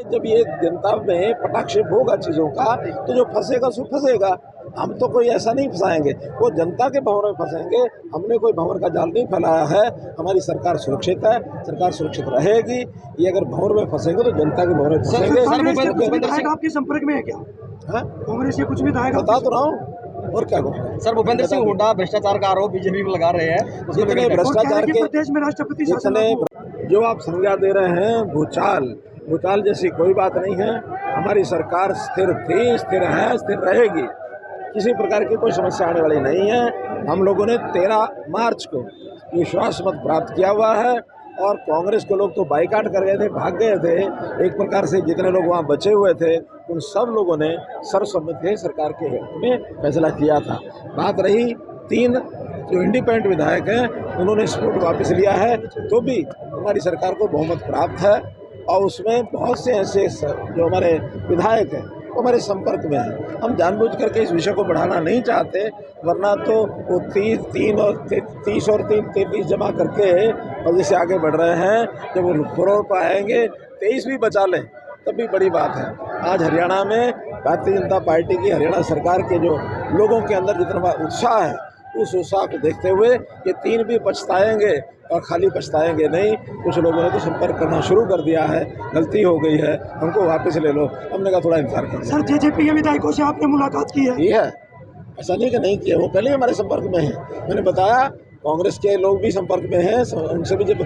जब ये जनता में पटाक्षेप होगा चीज़ों का तो जो फंसेगा सो फंसेगा। हम तो कोई ऐसा नहीं फंसाएंगे, वो जनता के भंवर में फंसेंगे। हमने कोई भंवर का जाल नहीं फैलाया है। हमारी सरकार सुरक्षित है, सरकार सुरक्षित रहेगी। ये अगर भंवर में फंसेंगे तो जनता के भंवर में फंसेंगे। आपके संपर्क में है क्या? कांग्रेस कुछ भी बता तो रहा हूँ, और क्या कहूँ। सर, भूपेंद्र सिंह हुड्डा भ्रष्टाचार का आरोप बीजेपी पर लगा रहे हैं। जितने भ्रष्टाचार के प्रदेश में राष्ट्रपति जितने जो आप संज्ञा दे रहे हैं भूचाल जैसी कोई बात नहीं है। हमारी सरकार स्थिर थी, स्थिर है, स्थिर रहेगी। किसी प्रकार की कोई समस्या आने वाली नहीं है। हम लोगों ने 13 मार्च को विश्वास मत प्राप्त किया हुआ है और कांग्रेस के लोग तो बाइकाट कर गए थे, भाग गए थे। एक प्रकार से जितने लोग वहाँ बचे हुए थे उन सब लोगों ने सर्वसम्मति सरकार के हित में फैसला किया था। बात रही 3 जो इंडिपेंडेंट विधायक हैं उन्होंने सपोर्ट वापस लिया है, तो भी हमारी सरकार को बहुमत प्राप्त है और उसमें बहुत से ऐसे जो हमारे विधायक हैं वो हमारे संपर्क में हैं। हम जानबूझ करके इस विषय को बढ़ाना नहीं चाहते, वरना तो वो 30 और 33 जमा करके और जैसे आगे बढ़ रहे हैं। जब वो फ्लोर पर आएंगे 23 भी बचा लें तब भी बड़ी बात है। आज हरियाणा में भारतीय जनता पार्टी की हरियाणा सरकार के जो लोगों के अंदर जितना उत्साह है, उस उत्साह को देखते हुए ये 3 भी पछताएंगे और खाली पछताएंगे नहीं। कुछ लोगों ने तो संपर्क करना शुरू कर दिया है, गलती हो गई है, हमको वापस ले लो। हमने कहा थोड़ा इंतजार करो। सर, जेजेपी के विधायकों से आपने मुलाकात की है? ये है, ऐसा नहीं कि नहीं किया, वो पहले हमारे संपर्क में है। मैंने बताया कांग्रेस के लोग भी संपर्क में हैं, उनसे भी जब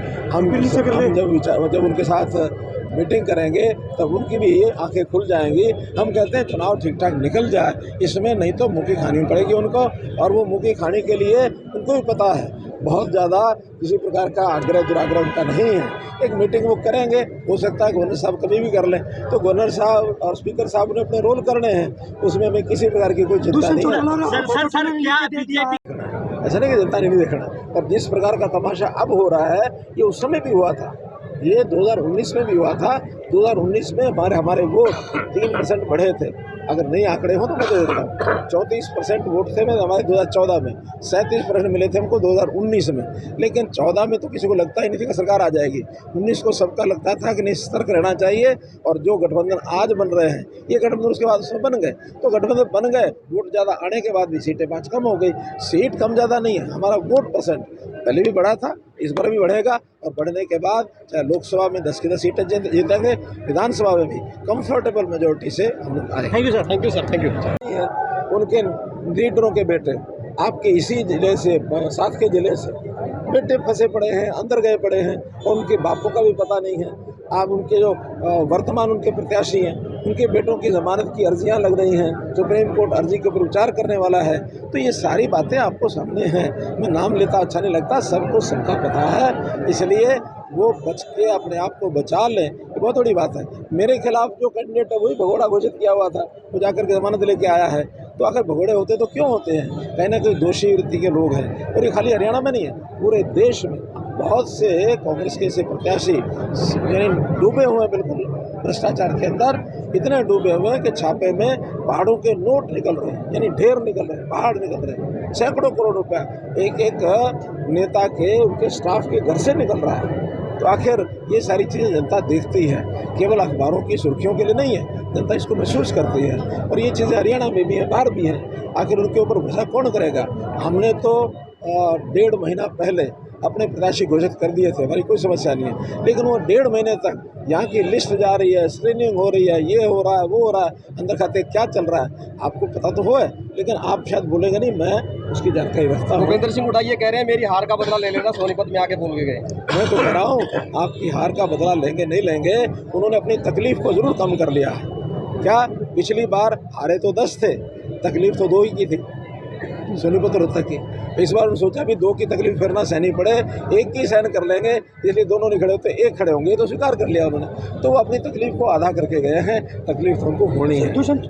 जब उनके साथ मीटिंग करेंगे तब उनकी भी आंखें खुल जाएंगी। हम कहते हैं चुनाव ठीक ठाक निकल जाए इसमें, नहीं तो मुँह की खानी पड़ेगी उनको। और वो मुँह की खाने के लिए उनको भी पता है बहुत ज़्यादा किसी प्रकार का आग्रह दुराग्रह उनका नहीं है। एक मीटिंग वो करेंगे, हो सकता है गवर्नर साहब कभी भी कर लें, तो गवर्नर साहब और स्पीकर साहब ने अपने रोल करने हैं, उसमें हमें किसी प्रकार की कोई चिंता नहीं है। ऐसा नहीं कि जनता ने नहीं देखना, पर जिस प्रकार का तमाशा अब हो रहा है ये उस समय भी हुआ था, ये 2019 में भी हुआ था। 2019 में हमारे वोट 3% बढ़े थे। अगर नए आंकड़े हो तो मैं दे देता हूँ। 34% वोट थे में हमारे 2014 में, 37% मिले थे हमको 2019 में। लेकिन 14 में तो किसी को लगता ही नहीं था कि सरकार आ जाएगी। 19 को सबका लगता था कि नहीं, सतर्क रहना चाहिए। और जो गठबंधन आज बन रहे हैं ये गठबंधन उसके बाद उसमें बन गए, तो गठबंधन बन गए। वोट ज़्यादा आने के बाद भी सीटें 5 कम हो गई। सीट कम ज़्यादा नहीं है, हमारा वोट परसेंट पहले भी बढ़ा था, इस बार भी बढ़ेगा। और बढ़ने के बाद चाहे लोकसभा में 10 की 10 सीटें जीतेंगे, विधानसभा में भी कंफर्टेबल मेजोरिटी से हम लोग आए। Thank you sir, thank you. उनके लीडरों के बेटे आपके इसी जिले से, साथ के जिले से बेटे फंसे पड़े हैं, अंदर गए पड़े हैं और उनके बापों का भी पता नहीं है। आप उनके जो वर्तमान उनके प्रत्याशी हैं उनके बेटों की जमानत की अर्जियां लग रही हैं, सुप्रीम कोर्ट अर्जी के ऊपर विचार करने वाला है। तो ये सारी बातें आपको सामने हैं। मैं नाम लेता अच्छा नहीं लगता, सबको सबका पता है, इसलिए वो बच के अपने आप को बचा लें, ये बहुत बड़ी बात है। मेरे खिलाफ जो कैंडिडेट है वही भगोड़ा घोषित किया हुआ था, वो जाकर के जमानत लेके आया है। तो अगर भगोड़े होते तो क्यों होते हैं? कहीं ना कहीं दोषी वृत्ति के लोग हैं। और ये खाली हरियाणा में नहीं है, पूरे देश में बहुत से कांग्रेस के ऐसे प्रत्याशी यानी डूबे हुए हैं बिल्कुल भ्रष्टाचार के अंदर, इतने डूबे हुए हैं कि छापे में पहाड़ों के नोट निकल रहे हैं, यानी ढेर निकल रहे हैं, पहाड़ निकल रहे हैं। सैकड़ों करोड़ रुपया एक नेता के, उनके स्टाफ के घर से निकल रहा है। तो आखिर ये सारी चीज़ें जनता देखती है, केवल अखबारों की सुर्खियों के लिए नहीं है, जनता इसको महसूस करती है। और ये चीज़ें हरियाणा में भी हैं, बाहर भी हैं। आखिर उनके ऊपर भरोसा कौन करेगा? हमने तो 1.5 महीना पहले अपने प्रत्याशी घोषित कर दिए थे, हमारी कोई समस्या नहीं है। लेकिन वो 1.5 महीने तक यहाँ की लिस्ट जा रही है, स्क्रीनिंग हो रही है, ये हो रहा है, वो हो रहा है, अंदर खाते क्या चल रहा है आपको पता तो हो है, लेकिन आप शायद बोलेंगे नहीं, मैं उसकी जानकारी रखता हूँ। भूपेंद्र सिंह हुड्डा ये कह रहे हैं मेरी हार का बदला ले लेना, सोनीपत में आके बोल के गए। मैं तो कह रहा हूँ आपकी हार का बदला लेंगे नहीं लेंगे, उन्होंने अपनी तकलीफ को जरूर कम कर लिया है। क्या पिछली बार हारे तो 10 थे, तकलीफ तो 2 ही की थी, सोनीपत और रोहतक की। इस बार उन्होंने सोचा भी 2 की तकलीफ फिर ना सहनी पड़े, 1 की सहन कर लेंगे, इसलिए दोनों नहीं खड़े होते, 1 खड़े होंगे, तो स्वीकार कर लिया उन्होंने। तो वो अपनी तकलीफ को आधा करके गए हैं, तकलीफ तो उनको होनी है।